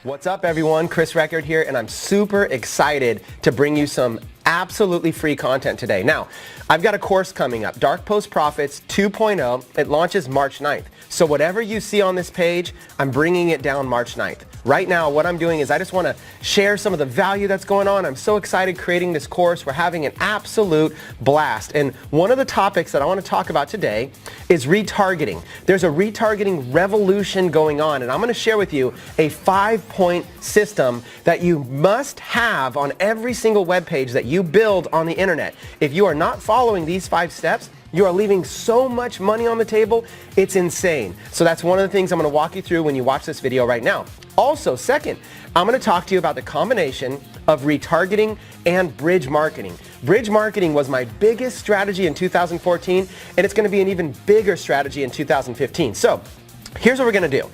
What's up everyone, Chris Record here, and I'm super excited to bring you some absolutely free content today. Now, I've got a course coming up, Dark Post Profits 2.0. It launches March 9th. So whatever you see on this page, I'm bringing it down March 9th. Right now, what I'm doing is I just want to share some of the value that's going on. I'm so excited creating this course. We're having an absolute blast. And one of the topics that I want to talk about today is retargeting. There's a retargeting revolution going on, and I'm going to share with you a 5-point system that you must have on every single web page that you build on the internet. If you are not following these 5 steps, you are leaving so much money on the table, it's insane. So that's one of the things I'm going to walk you through when you watch this video right now. Also, second, I'm going to talk to you about the combination of retargeting and bridge marketing. Bridge marketing was my biggest strategy in 2014, and it's going to be an even bigger strategy in 2015. So here's what we're going to do.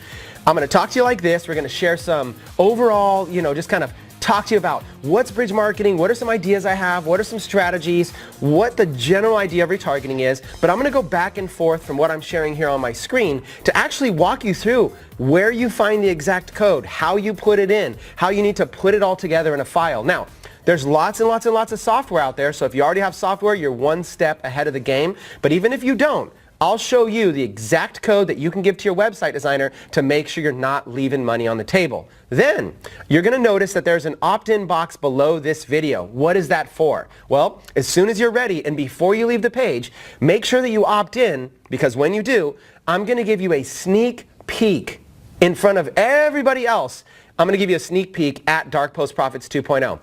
I'm going to talk to you like this. We're going to share some overall, just kind of talk to you about what's bridge marketing, what are some ideas I have, what are some strategies, what the general idea of retargeting is, but I'm going to go back and forth from what I'm sharing here on my screen to actually walk you through where you find the exact code, how you put it in, how you need to put it all together in a file. Now, there's lots and lots and lots of software out there, so if you already have software, you're one step ahead of the game, but even if you don't, I'll show you the exact code that you can give to your website designer to make sure you're not leaving money on the table. Then, you're going to notice that there's an opt-in box below this video. What is that for? Well, as soon as you're ready and before you leave the page, make sure that you opt in, because when you do, I'm going to give you a sneak peek in front of everybody else. I'm going to give you a sneak peek at Dark Post Profits 2.0.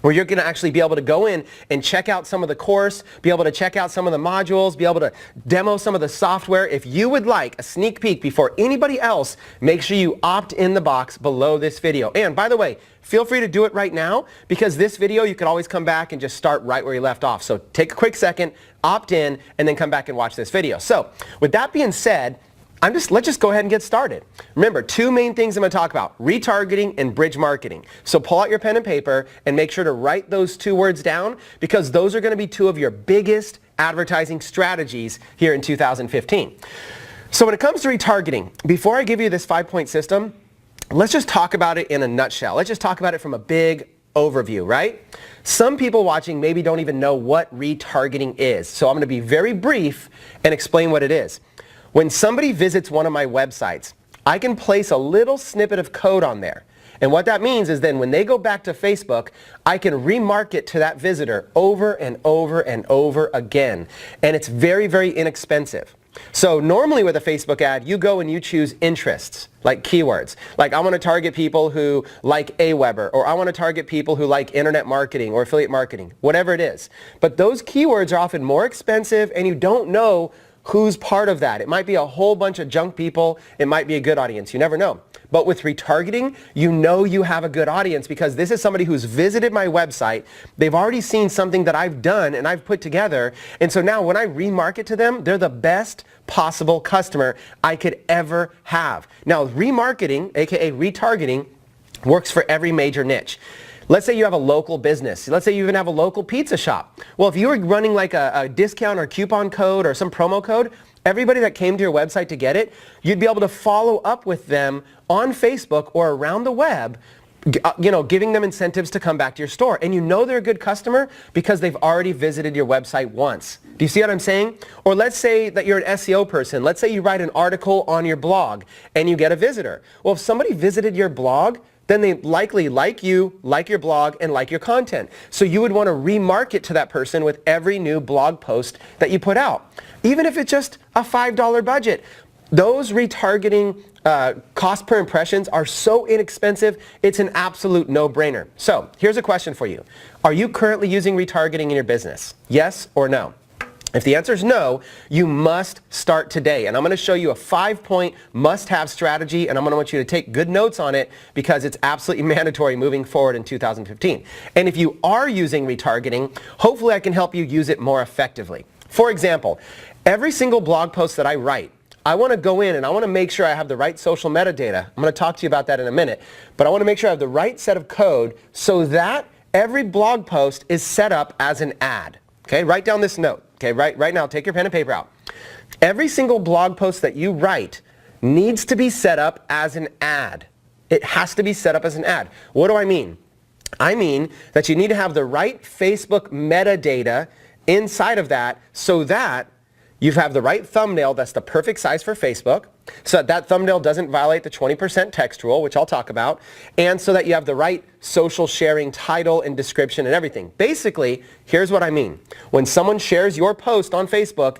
where you're going to actually be able to go in and check out some of the course, be able to check out some of the modules, be able to demo some of the software. If you would like a sneak peek before anybody else, make sure you opt in the box below this video. And by the way, feel free to do it right now, because this video you can always come back and just start right where you left off. So take a quick second, opt in, and then come back and watch this video. So with that being said, let's just go ahead and get started. Remember, 2 main things I'm going to talk about, retargeting and bridge marketing. So pull out your pen and paper and make sure to write those 2 words down, because those are going to be 2 of your biggest advertising strategies here in 2015. So when it comes to retargeting, before I give you this 5-point system, let's just talk about it in a nutshell. Let's just talk about it from a big overview, right? Some people watching maybe don't even know what retargeting is. So I'm going to be very brief and explain what it is. When somebody visits one of my websites, I can place a little snippet of code on there. And what that means is then when they go back to Facebook, I can remarket to that visitor over and over and over again. And it's very, very inexpensive. So normally with a Facebook ad, you go and you choose interests, like keywords. Like I want to target people who like Aweber, or I want to target people who like internet marketing or affiliate marketing, whatever it is. But those keywords are often more expensive, and you don't know who's part of that. It might be a whole bunch of junk people. It might be a good audience. You never know. But with retargeting, you know you have a good audience, because this is somebody who's visited my website. They've already seen something that I've done and I've put together. And so now when I remarket to them, they're the best possible customer I could ever have. Now, remarketing, aka retargeting, works for every major niche. Let's say you have a local business. Let's say you even have a local pizza shop. Well, if you were running like a discount or coupon code or some promo code, everybody that came to your website to get it, you'd be able to follow up with them on Facebook or around the web, giving them incentives to come back to your store. And you know they're a good customer because they've already visited your website once. Do you see what I'm saying? Or let's say that you're an SEO person. Let's say you write an article on your blog and you get a visitor. Well, if somebody visited your blog, then they likely like you, like your blog, and like your content. So you would want to remarket to that person with every new blog post that you put out. Even if it's just a $5 budget. Those retargeting cost per impressions are so inexpensive, it's an absolute no-brainer. So here's a question for you. Are you currently using retargeting in your business? Yes or no? If the answer is no, you must start today. And I'm going to show you a 5-point must-have strategy, and I'm going to want you to take good notes on it, because it's absolutely mandatory moving forward in 2015. And if you are using retargeting, hopefully I can help you use it more effectively. For example, every single blog post that I write, I want to go in and I want to make sure I have the right social metadata. I'm going to talk to you about that in a minute. But I want to make sure I have the right set of code so that every blog post is set up as an ad. Okay, write down this note. Okay, right now, take your pen and paper out. Every single blog post that you write needs to be set up as an ad. It has to be set up as an ad. What do I mean? I mean that you need to have the right Facebook metadata inside of that so that you have the right thumbnail that's the perfect size for Facebook, so that thumbnail doesn't violate the 20% text rule, which I'll talk about, and so that you have the right social sharing title and description and everything. Basically, here's what I mean. When someone shares your post on Facebook,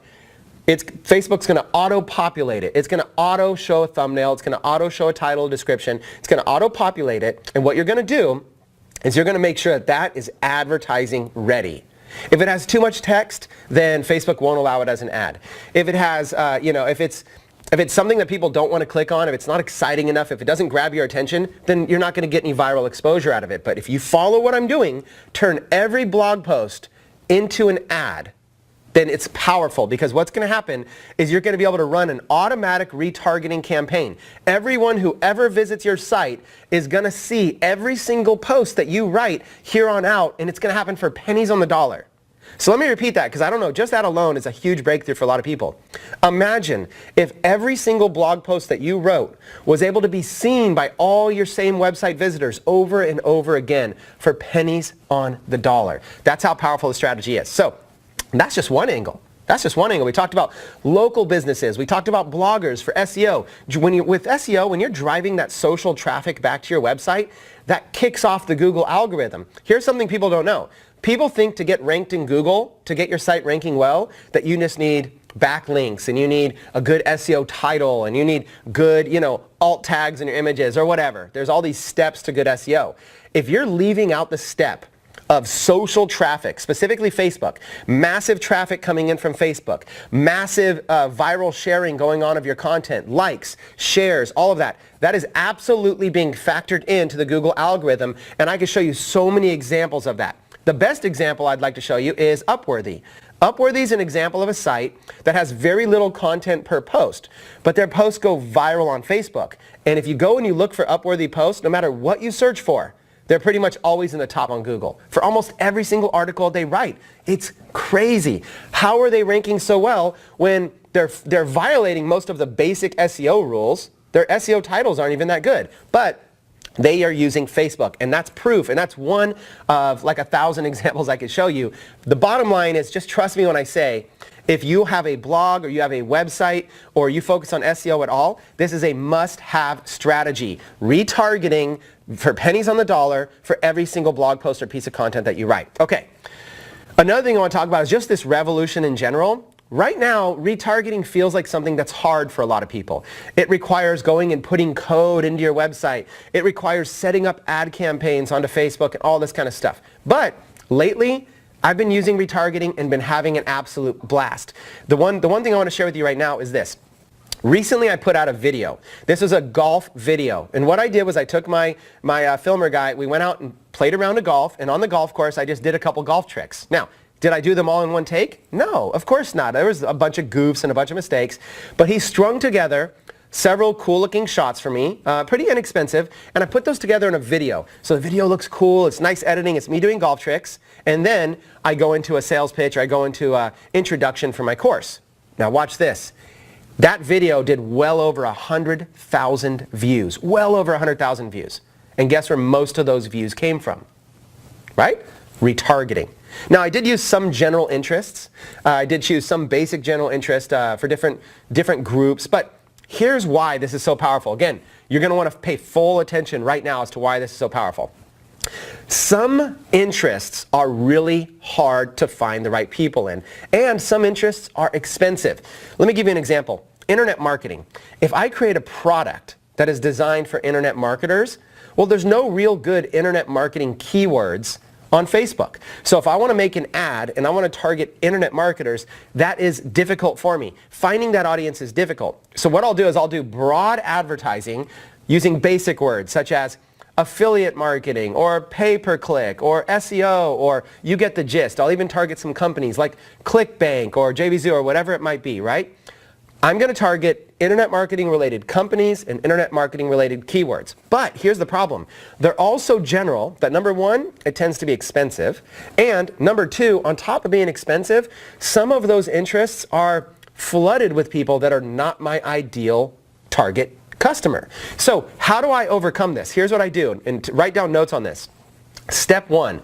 Facebook's going to auto-populate it. It's going to auto-show a thumbnail. It's going to auto-show a title, description. It's going to auto-populate it. And what you're going to do is you're going to make sure that that is advertising ready. If it has too much text, then Facebook won't allow it as an ad. If it has, if it's something that people don't want to click on, if it's not exciting enough, if it doesn't grab your attention, then you're not going to get any viral exposure out of it. But if you follow what I'm doing, turn every blog post into an ad, then it's powerful, because what's going to happen is you're going to be able to run an automatic retargeting campaign. Everyone who ever visits your site is going to see every single post that you write here on out, and it's going to happen for pennies on the dollar. So let me repeat that, because I don't know, just that alone is a huge breakthrough for a lot of people. Imagine if every single blog post that you wrote was able to be seen by all your same website visitors over and over again for pennies on the dollar. That's how powerful the strategy is. So that's just one angle. That's just one angle. We talked about local businesses. We talked about bloggers for SEO. With SEO, when you're driving that social traffic back to your website, that kicks off the Google algorithm. Here's something people don't know. People think to get ranked in Google, to get your site ranking well, that you just need backlinks and you need a good SEO title and you need good, alt tags in your images or whatever. There's all these steps to good SEO. If you're leaving out the step of social traffic, specifically Facebook, massive traffic coming in from Facebook, massive viral sharing going on of your content, likes, shares, all of that. That is absolutely being factored into the Google algorithm, and I can show you so many examples of that. The best example I'd like to show you is Upworthy. Upworthy is an example of a site that has very little content per post, but their posts go viral on Facebook. And if you go and you look for Upworthy posts, no matter what you search for, they're pretty much always in the top on Google for almost every single article they write. It's crazy. How are they ranking so well when they're violating most of the basic SEO rules? Their SEO titles aren't even that good, but they are using Facebook, and that's proof, and that's one of like 1,000 examples I could show you. The bottom line is, just trust me when I say, if you have a blog or you have a website or you focus on SEO at all, this is a must-have strategy. Retargeting for pennies on the dollar for every single blog post or piece of content that you write. Okay. Another thing I want to talk about is just this revolution in general. Right now, retargeting feels like something that's hard for a lot of people. It requires going and putting code into your website. It requires setting up ad campaigns onto Facebook and all this kind of stuff. But lately, I've been using retargeting and been having an absolute blast. The one thing I want to share with you right now is this. Recently, I put out a video. This was a golf video. And what I did was I took my filmer guy, we went out and played a round of golf, and on the golf course, I just did a couple golf tricks. Now, did I do them all in one take? No, of course not. There was a bunch of goofs and a bunch of mistakes. But he strung together several cool-looking shots for me, pretty inexpensive, and I put those together in a video. So the video looks cool, it's nice editing, it's me doing golf tricks, and then I go into a sales pitch, or I go into an introduction for my course. Now watch this. That video did well over 100,000 views, well over 100,000 views. And guess where most of those views came from? Right? Retargeting. Now, I did use some general interests. I did choose some basic general interest for different groups, but here's why this is so powerful. Again, you're going to want to pay full attention right now as to why this is so powerful. Some interests are really hard to find the right people in, and some interests are expensive. Let me give you an example. Internet marketing. If I create a product that is designed for internet marketers, well, there's no real good internet marketing keywords on Facebook. So if I want to make an ad and I want to target internet marketers, that is difficult for me. Finding that audience is difficult. So what I'll do is I'll do broad advertising using basic words such as affiliate marketing or pay-per-click or SEO, or you get the gist. I'll even target some companies like ClickBank or JVZoo or whatever it might be, right? I'm going to target internet marketing related companies and internet marketing related keywords. But here's the problem. They're all so general that number one, it tends to be expensive. And number two, on top of being expensive, some of those interests are flooded with people that are not my ideal target customer. So how do I overcome this? Here's what I do, and write down notes on this. Step one,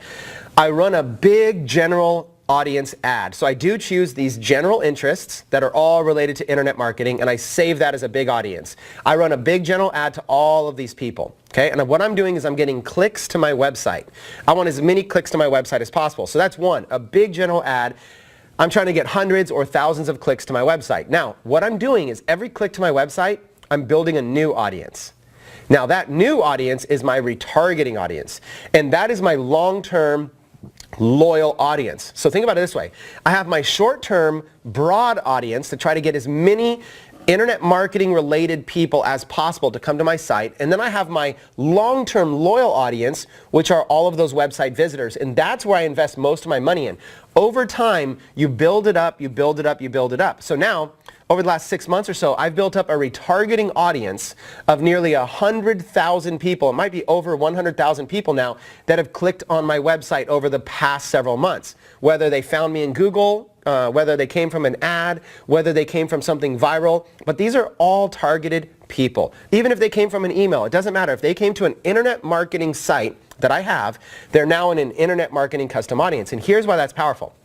I run a big general audience ad. So I do choose these general interests that are all related to internet marketing, and I save that as a big audience. I run a big general ad to all of these people. Okay, and what I'm doing is I'm getting clicks to my website. I want as many clicks to my website as possible. So that's one, a big general ad. I'm trying to get hundreds or thousands of clicks to my website. Now, what I'm doing is every click to my website, I'm building a new audience. Now, that new audience is my retargeting audience, and that is my long-term loyal audience. So think about it this way. I have my short-term broad audience to try to get as many internet marketing related people as possible to come to my site, and then I have my long-term loyal audience, which are all of those website visitors, and that's where I invest most of my money in. Over time, you build it up, you build it up, you build it up. So now, over the last 6 months or so, I've built up a retargeting audience of nearly 100,000 people. It might be over 100,000 people now that have clicked on my website over the past several months. Whether they found me in Google, whether they came from an ad, whether they came from something viral, but these are all targeted people. Even if they came from an email, it doesn't matter. If they came to an internet marketing site that I have, they're now in an internet marketing custom audience. And here's why that's powerful.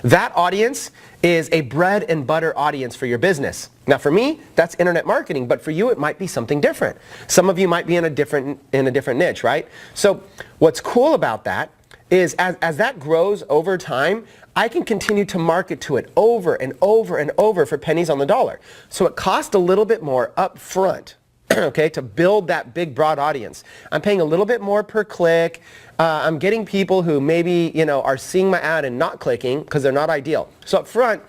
That audience is a bread and butter audience for your business. Now for me, that's internet marketing, but for you it might be something different. Some of you might be in a different niche, right? So what's cool about that is as that grows over time, I can continue to market to it over and over and over for pennies on the dollar. So it costs a little bit more up front. Okay, to build that big broad audience. I'm paying a little bit more per click. I'm getting people who maybe, are seeing my ad and not clicking because they're not ideal. So up front,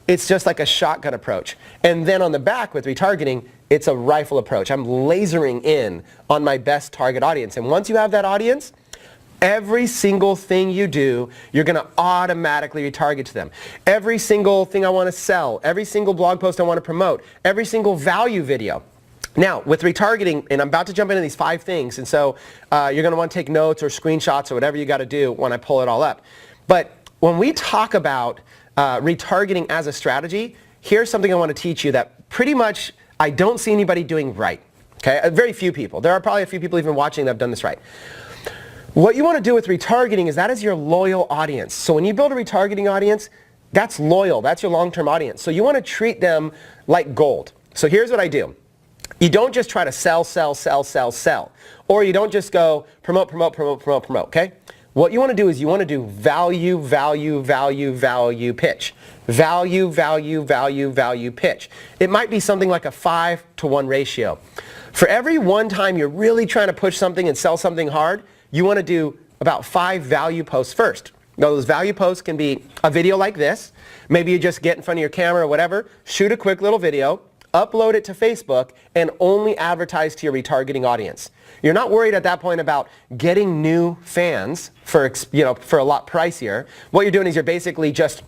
it's just like a shotgun approach. And then on the back with retargeting, it's a rifle approach. I'm lasering in on my best target audience. And once you have that audience, every single thing you do, you're going to automatically retarget to them. Every single thing I want to sell, every single blog post I want to promote, every single value video. Now, with retargeting, and I'm about to jump into these 5 things, and so you're going to want to take notes or screenshots or whatever you got to do when I pull it all up. But when we talk about retargeting as a strategy, here's something I want to teach you that pretty much I don't see anybody doing right. Okay, very few people. There are probably a few people even watching that have done this right. What you want to do with retargeting is that is your loyal audience. So when you build a retargeting audience, that's loyal. That's your long-term audience. So you want to treat them like gold. So here's what I do. You don't just try to sell. Or you don't just go promote, okay? What you want to do is you want to do value, pitch. Value, pitch. It might be something like a 5-to-1 ratio. For every one time you're really trying to push something and sell something hard, you want to do about 5 value posts first. Now those value posts can be a video like this. Maybe you just get in front of your camera or whatever, shoot a quick little video, upload it to Facebook, and only advertise to your retargeting audience. You're not worried at that point about getting new fans for a lot pricier. What you're doing is you're basically just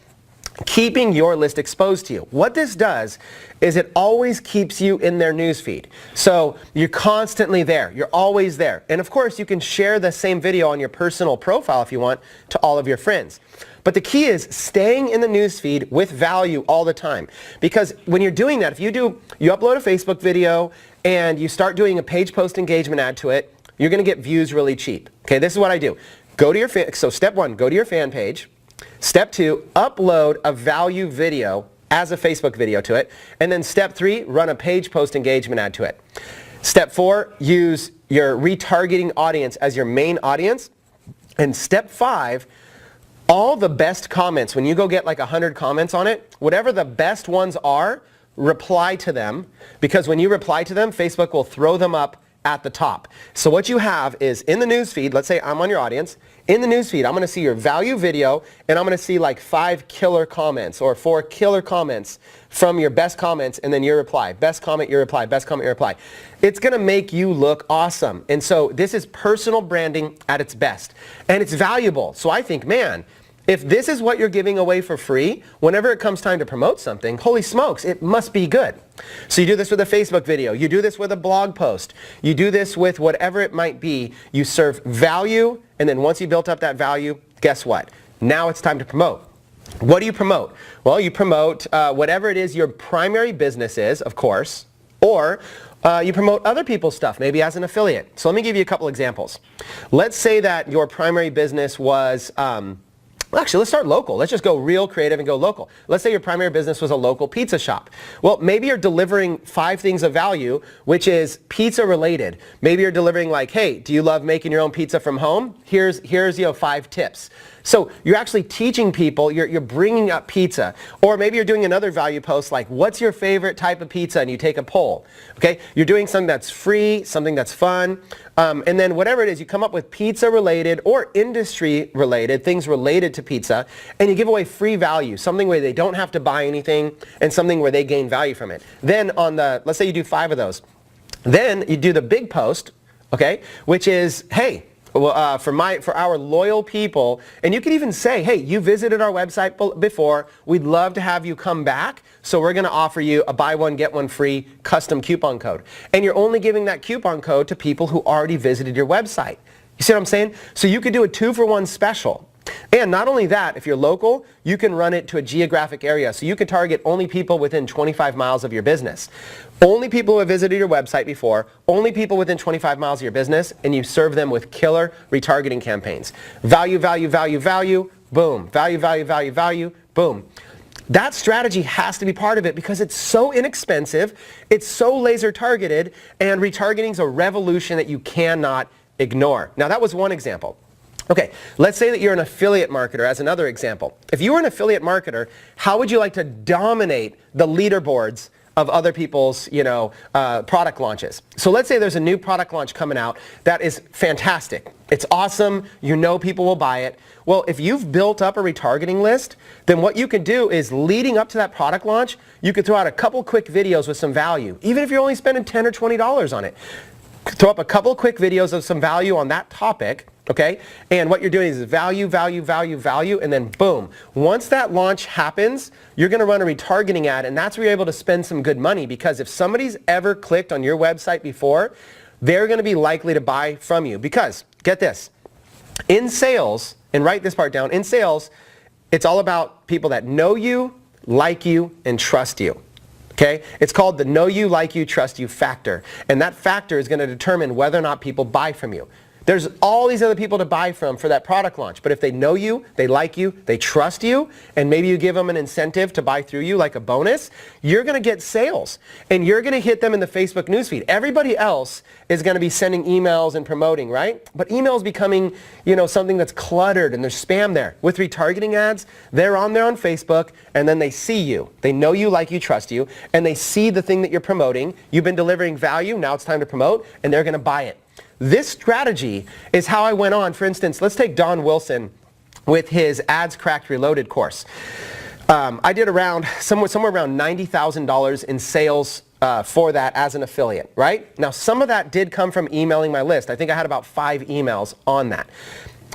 keeping your list exposed to you. What this does is it always keeps you in their newsfeed. So you're constantly there. You're always there. And of course, you can share the same video on your personal profile if you want to all of your friends. But the key is staying in the newsfeed with value all the time. Because when you're doing that, if you upload a Facebook video and you start doing a page post engagement ad to it, you're going to get views really cheap. Okay, this is what I do. So step 1, go to your fan page. Step 2, upload a value video as a Facebook video to it. And then step 3, run a page post engagement ad to it. Step 4, use your retargeting audience as your main audience. And step 5, all the best comments, when you go get like 100 comments on it, whatever the best ones are, reply to them, because when you reply to them, Facebook will throw them up at the top. So what you have is in the newsfeed, let's say I'm on your audience, in the newsfeed I'm going to see your value video, and I'm going to see like 5 killer comments or 4 killer comments from your best comments, and then your reply. Best comment, your reply. Best comment, your reply. It's going to make you look awesome. And so this is personal branding at its best. And it's valuable. So I think, man, if this is what you're giving away for free, whenever it comes time to promote something, holy smokes, it must be good. So you do this with a Facebook video. You do this with a blog post. You do this with whatever it might be. You serve value, and then once you built up that value, guess what? Now it's time to promote. What do you promote? Well, you promote whatever it is your primary business is, of course, or You promote other people's stuff, maybe as an affiliate. So let me give you a couple examples. Let's say that your primary business was, actually, let's start local. Let's just go real creative and go local. Let's say your primary business was a local pizza shop. Well, maybe you're delivering 5 things of value, which is pizza related. Maybe you're delivering like, hey, do you love making your own pizza from home? Here's 5 tips. So you're actually teaching people, you're bringing up pizza. Or maybe you're doing another value post like, what's your favorite type of pizza? And you take a poll. Okay, you're doing something that's free, something that's fun. And then whatever it is, you come up with pizza related or industry related, things related to pizza, and you give away free value, something where they don't have to buy anything and something where they gain value from it. Then let's say you do 5 of those. Then you do the big post, okay, which is, hey, for our loyal people, and you can even say, hey, you visited our website before, we'd love to have you come back, so we're going to offer you a buy one, get one free custom coupon code. And you're only giving that coupon code to people who already visited your website. You see what I'm saying? So you could do a 2-for-1 special. And not only that, if you're local, you can run it to a geographic area. So you can target only people within 25 miles of your business. Only people who have visited your website before, only people within 25 miles of your business, and you serve them with killer retargeting campaigns. Value, value, value, value, boom. Value, value, value, value, boom. That strategy has to be part of it because it's so inexpensive, it's so laser targeted, and retargeting is a revolution that you cannot ignore. Now that was one example. Okay, let's say that you're an affiliate marketer as another example. If you were an affiliate marketer, how would you like to dominate the leaderboards of other people's, product launches? So let's say there's a new product launch coming out that is fantastic. It's awesome. People will buy it. Well, if you've built up a retargeting list, then what you can do is leading up to that product launch, you could throw out a couple quick videos with some value, even if you're only spending $10 or $20 on it. Throw up a couple quick videos of some value on that topic. Okay, and what you're doing is value, value, value, value, and then boom. Once that launch happens, you're going to run a retargeting ad, and that's where you're able to spend some good money, because if somebody's ever clicked on your website before, they're going to be likely to buy from you. Because, get this, in sales, and write this part down, in sales, it's all about people that know you, like you, and trust you. Okay? It's called the know you, like you, trust you factor. And that factor is going to determine whether or not people buy from you. There's all these other people to buy from for that product launch. But if they know you, they like you, they trust you, and maybe you give them an incentive to buy through you like a bonus, you're going to get sales. And you're going to hit them in the Facebook newsfeed. Everybody else is going to be sending emails and promoting, right? But emails becoming, something that's cluttered and there's spam there. With retargeting ads, they're on there on Facebook, and then they see you. They know you, like you, trust you, and they see the thing that you're promoting. You've been delivering value, now it's time to promote, and they're going to buy it. This strategy is how I went on. For instance, let's take Don Wilson with his Ads Cracked Reloaded course. I did somewhere around $90,000 in sales for that as an affiliate, right? Now, some of that did come from emailing my list. I think I had about 5 emails on that.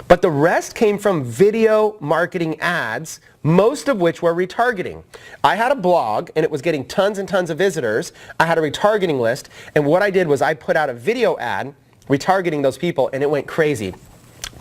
But the rest came from video marketing ads, most of which were retargeting. I had a blog, and it was getting tons and tons of visitors. I had a retargeting list, and what I did was I put out a video ad retargeting those people, and it went crazy.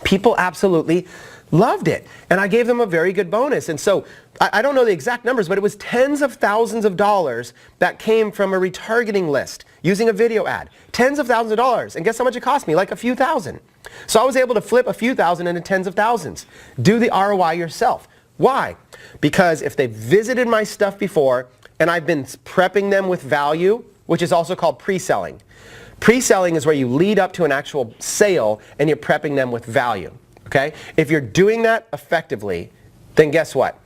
People absolutely loved it, and I gave them a very good bonus. And so I don't know the exact numbers, but it was tens of thousands of dollars that came from a retargeting list using a video ad. Tens of thousands of dollars. And guess how much it cost me? Like a few thousand. So I was able to flip a few thousand into tens of thousands. Do the ROI yourself. Why? Because if they visited my stuff before and I've been prepping them with value, which is also called pre-selling. Pre-selling is where you lead up to an actual sale and you're prepping them with value. Okay? If you're doing that effectively, then guess what?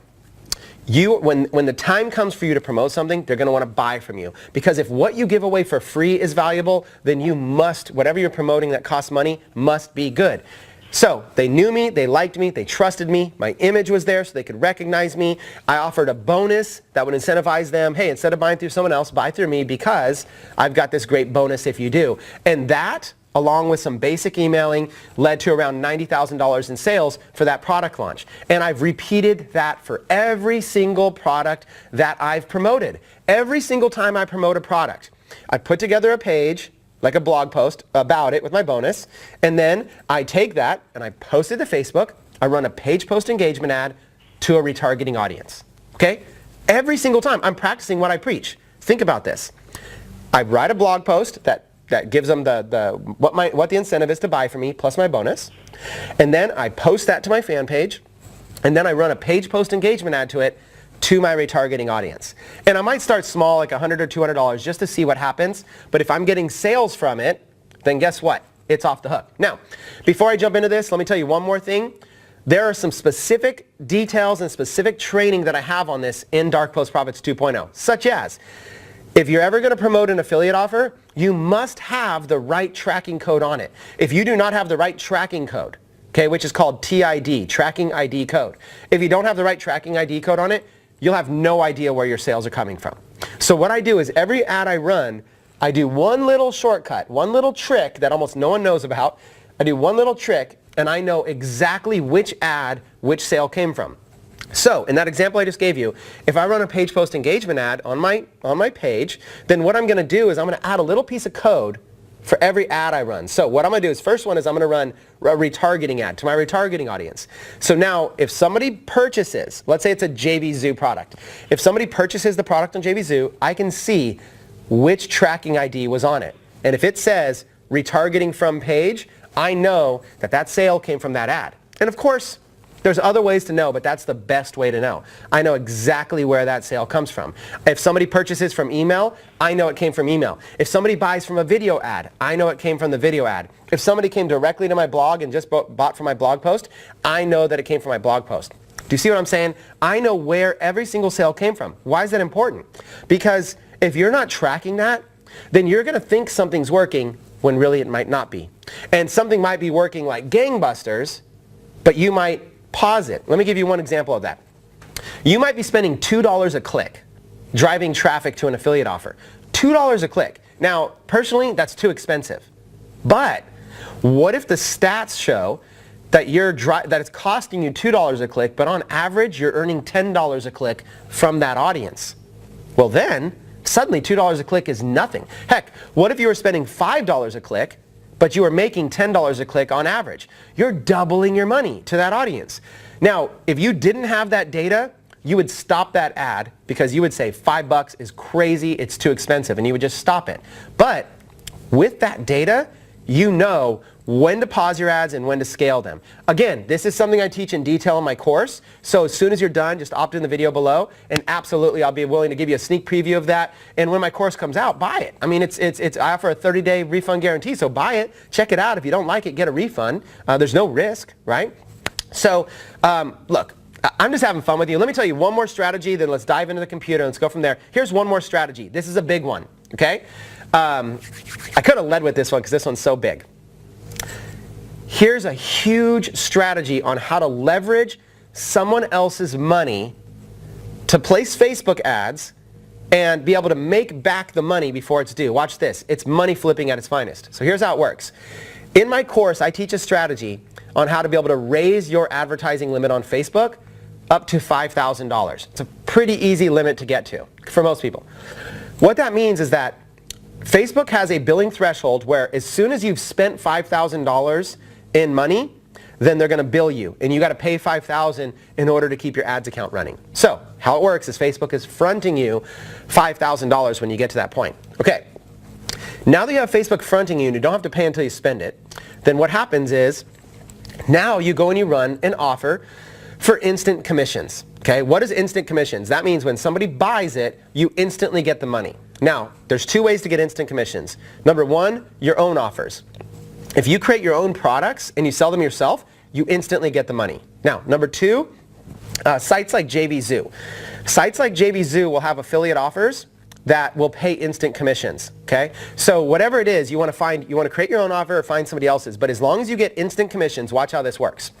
When the time comes for you to promote something, they're going to want to buy from you. Because if what you give away for free is valuable, then you must, whatever you're promoting that costs money, must be good. So they knew me, they liked me, they trusted me, my image was there so they could recognize me. I offered a bonus that would incentivize them, hey, instead of buying through someone else, buy through me because I've got this great bonus if you do. And that, along with some basic emailing, led to around $90,000 in sales for that product launch. And I've repeated that for every single product that I've promoted. Every single time I promote a product, I put together a page, like a blog post about it with my bonus, and then I take that and I post it to Facebook. I run a page post engagement ad to a retargeting audience. Okay? Every single time I'm practicing what I preach. Think about this. I write a blog post that gives them what the incentive is to buy from me plus my bonus. And then I post that to my fan page. And then I run a page post engagement ad to it to my retargeting audience. And I might start small, like $100 or $200 just to see what happens. But if I'm getting sales from it, then guess what? It's off the hook. Now, before I jump into this, let me tell you one more thing. There are some specific details and specific training that I have on this in Dark Post Profits 2.0, such as if you're ever going to promote an affiliate offer, you must have the right tracking code on it. If you do not have the right tracking code, okay, which is called TID, tracking ID code. If you don't have the right tracking ID code on it, you'll have no idea where your sales are coming from. So what I do is every ad I run, I do one little shortcut, one little trick that almost no one knows about. I do one little trick and I know exactly which ad, which sale came from. So in that example I just gave you, if I run a page post engagement ad on my page, then what I'm going to do is I'm going to add a little piece of code for every ad I run. So what I'm going to do is first one is I'm going to run a retargeting ad to my retargeting audience. So now if somebody purchases, let's say it's a JVZoo product. If somebody purchases the product on JVZoo, I can see which tracking ID was on it. And if it says retargeting from page, I know that that sale came from that ad. And of course, there's other ways to know, but that's the best way to know. I know exactly where that sale comes from. If somebody purchases from email, I know it came from email. If somebody buys from a video ad, I know it came from the video ad. If somebody came directly to my blog and just bought from my blog post, I know that it came from my blog post. Do you see what I'm saying? I know where every single sale came from. Why is that important? Because if you're not tracking that, then you're going to think something's working when really it might not be. And something might be working like gangbusters, but you might pause it. Let me give you one example of that. You might be spending $2 a click driving traffic to an affiliate offer. $2 a click. Now, personally, that's too expensive. But what if the stats show that it's costing you $2 a click, but on average, you're earning $10 a click from that audience? Well then, suddenly $2 a click is nothing. Heck, what if you were spending $5 a click, but you were making $10 a click on average? You're doubling your money to that audience. Now, if you didn't have that data, you would stop that ad because you would say $5 is crazy, it's too expensive, and you would just stop it. But with that data, you know when to pause your ads and when to scale them. Again, this is something I teach in detail in my course. So as soon as you're done, just opt in the video below, and absolutely I'll be willing to give you a sneak preview of that. And when my course comes out, buy it. I mean, I offer a 30-day refund guarantee, so buy it, check it out. If you don't like it, get a refund. There's no risk, right? So look, I'm just having fun with you. Let me tell you one more strategy, then let's dive into the computer. Let's go from there. Here's one more strategy. This is a big one, okay? I could have led with this one because this one's so big. Here's a huge strategy on how to leverage someone else's money to place Facebook ads and be able to make back the money before it's due. Watch this. It's money flipping at its finest. So here's how it works. In my course, I teach a strategy on how to be able to raise your advertising limit on Facebook up to $5,000. It's a pretty easy limit to get to for most people. What that means is that Facebook has a billing threshold where as soon as you've spent $5,000 in money, then they're going to bill you, and you got to pay $5,000 in order to keep your ads account running. So how it works is Facebook is fronting you $5,000 when you get to that point. Okay, now that you have Facebook fronting you and you don't have to pay until you spend it, then what happens is now you go and you run an offer for instant commissions. Okay, what is instant commissions? That means when somebody buys it, you instantly get the money. Now, there's two ways to get instant commissions. Number one, your own offers. If you create your own products and you sell them yourself, you instantly get the money. Now, number two, sites like JVZoo. Sites like JVZoo will have affiliate offers that will pay instant commissions, okay? So whatever it is, you want to create your own offer or find somebody else's, but as long as you get instant commissions, watch how this works.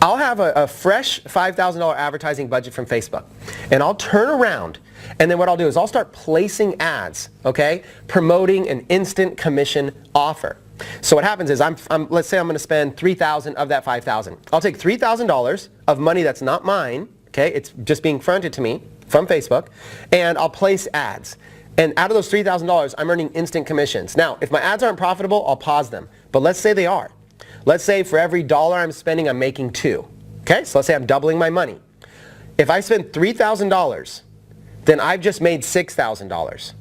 I'll have a fresh $5,000 advertising budget from Facebook, and I'll turn around, and then what I'll do is I'll start placing ads, okay, promoting an instant commission offer. So what happens is let's say I'm going to spend $3,000 of that $5,000. I'll take $3,000 of money that's not mine, okay, it's just being fronted to me from Facebook, and I'll place ads. And out of those $3,000, I'm earning instant commissions. Now, if my ads aren't profitable, I'll pause them. But let's say they are. Let's say for every dollar I'm spending, I'm making $2. Okay, so let's say I'm doubling my money. If I spend $3,000, then I've just made $6,000.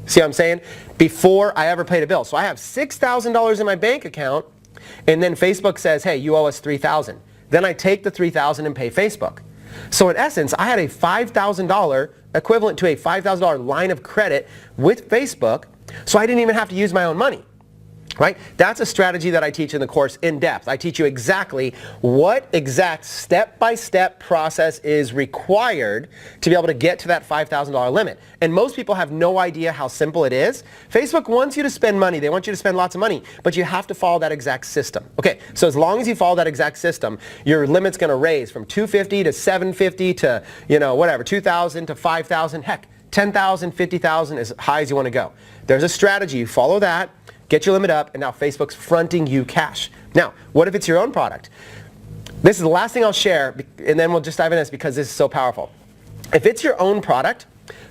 See what I'm saying? Before I ever paid a bill. So I have $6,000 in my bank account, and then Facebook says, hey, you owe us $3,000. Then I take the $3,000 and pay Facebook. So in essence, I had a $5,000 equivalent to a $5,000 line of credit with Facebook, so I didn't even have to use my own money. Right? That's a strategy that I teach in the course in depth. I teach you exactly what exact step-by-step process is required to be able to get to that $5,000 limit. And most people have no idea how simple it is. Facebook wants you to spend money. They want you to spend lots of money, but you have to follow that exact system. Okay, so as long as you follow that exact system, your limit's going to raise from $250 to $750 to, whatever, $2,000 to $5,000, heck, $10,000, $50,000, as high as you want to go. There's a strategy. You follow that. Get your limit up, and now Facebook's fronting you cash. Now, what if it's your own product? This is the last thing I'll share, and then we'll just dive into this because this is so powerful. If it's your own product,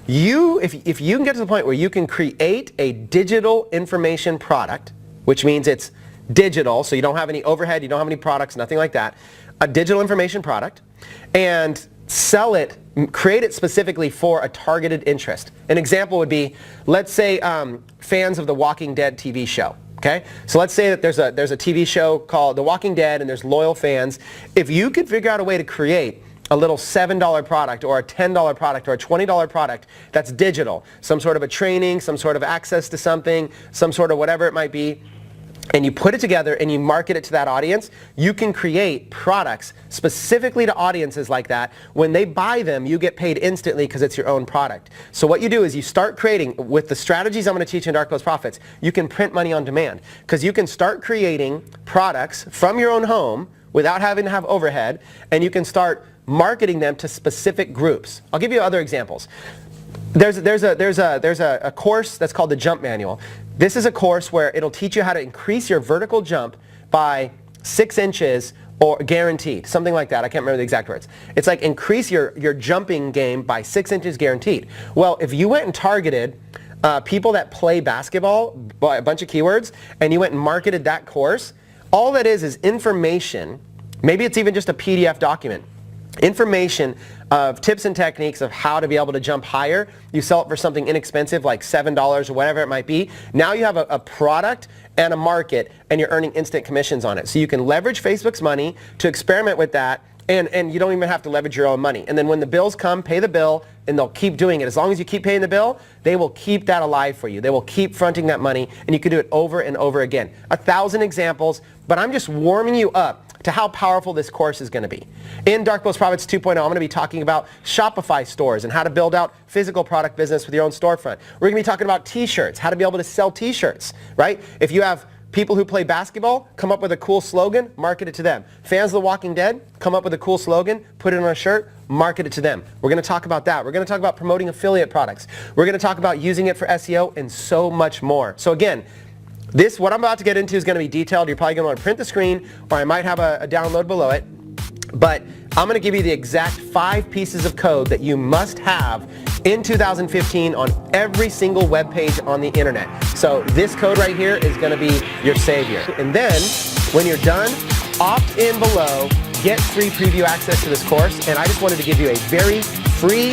if you can get to the point where you can create a digital information product, which means it's digital, so you don't have any overhead, you don't have any products, nothing like that, a digital information product, and sell it, create it specifically for a targeted interest. An example would be, let's say fans of the Walking Dead TV show. Okay, so let's say that there's a TV show called The Walking Dead, and there's loyal fans. If you could figure out a way to create a little $7 product or a $10 product or a $20 product that's digital, some sort of a training, some sort of access to something, some sort of whatever it might be, and you put it together and you market it to that audience, you can create products specifically to audiences like that. When they buy them, you get paid instantly because it's your own product. So what you do is you start creating, with the strategies I'm going to teach in Dark Post Profits, you can print money on demand, because you can start creating products from your own home without having to have overhead, and you can start marketing them to specific groups. I'll give you other examples. There's a course that's called the Jump Manual. This is a course where it'll teach you how to increase your vertical jump by 6 inches or guaranteed, something like that. I can't remember the exact words. It's like increase your jumping game by 6 inches guaranteed. Well, if you went and targeted people that play basketball by a bunch of keywords, and you went and marketed that course, all that is information. Maybe it's even just a PDF document. Information of tips and techniques of how to be able to jump higher. You sell it for something inexpensive like $7 or whatever it might be. Now you have a product and a market, and you're earning instant commissions on it. So you can leverage Facebook's money to experiment with that, and you don't even have to leverage your own money. And then when the bills come, pay the bill, and they'll keep doing it. As long as you keep paying the bill, they will keep that alive for you. They will keep fronting that money, and you can do it over and over again. 1,000 examples, but I'm just warming you up to how powerful this course is going to be. In Dark Post Profits 2.0, I'm going to be talking about Shopify stores and how to build out physical product business with your own storefront. We're going to be talking about t-shirts, how to be able to sell t-shirts, right? If you have people who play basketball, come up with a cool slogan, market it to them. Fans of The Walking Dead, come up with a cool slogan, put it on a shirt, market it to them. We're going to talk about that. We're going to talk about promoting affiliate products. We're going to talk about using it for SEO and so much more. So again, what I'm about to get into is going to be detailed. You're probably going to want to print the screen, or I might have a download below it. But I'm going to give you the exact 5 pieces of code that you must have in 2015 on every single web page on the internet. So this code right here is going to be your savior. And then when you're done, opt in below, get free preview access to this course. And I just wanted to give you a very free,